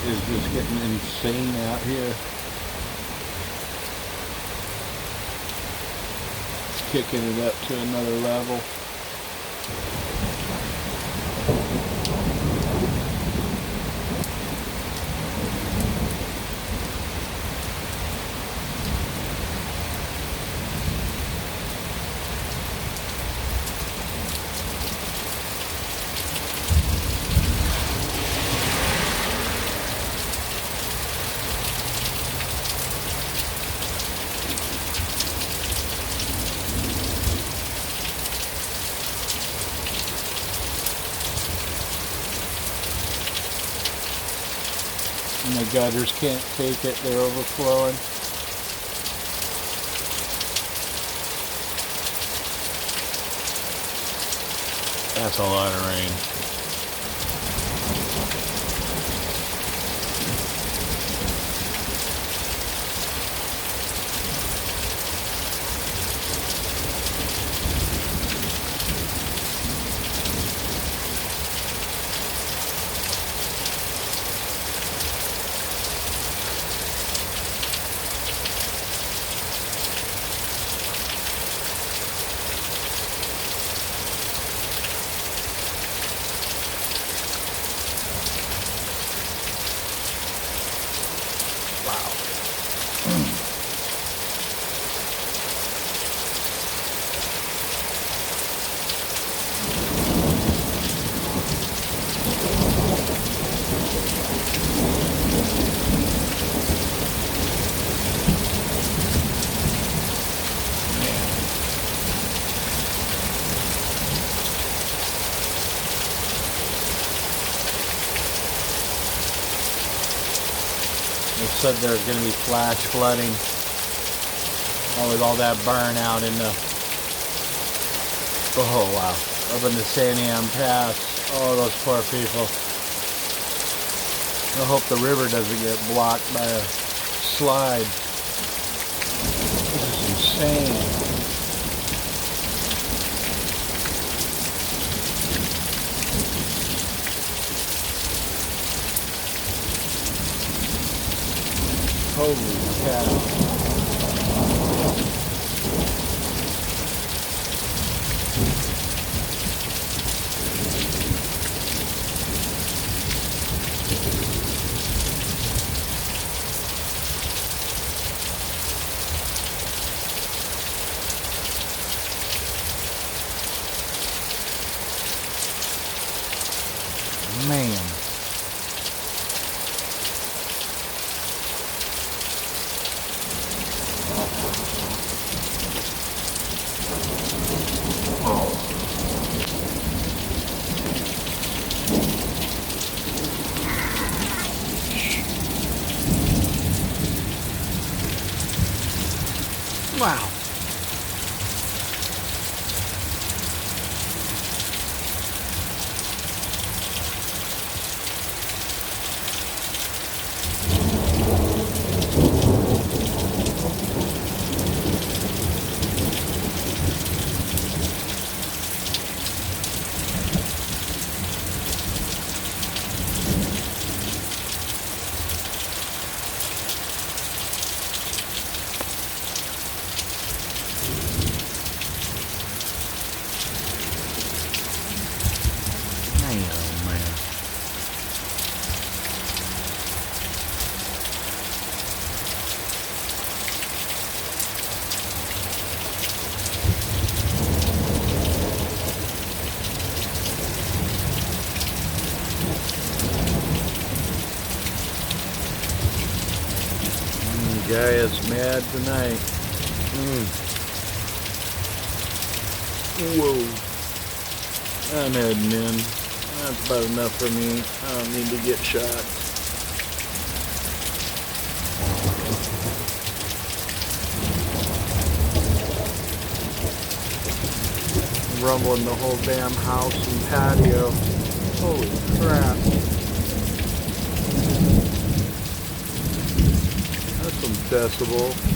Is just getting insane out here. It's kicking it up to another level. And the gutters can't take it, they're overflowing. That's a lot of rain. They said there's going to be flash flooding with all that burnout in the, oh wow, up in the Santiam Pass. Oh, those poor people. I hope the river doesn't get blocked by a slide. This is insane. Holy cow. Man. Wow. Man, oh man. Guy is mad tonight. Whoa. I'm heading in. That's about enough for me. I don't need to get shot. Rumbling the whole damn house and patio. Holy crap. That's some decibel.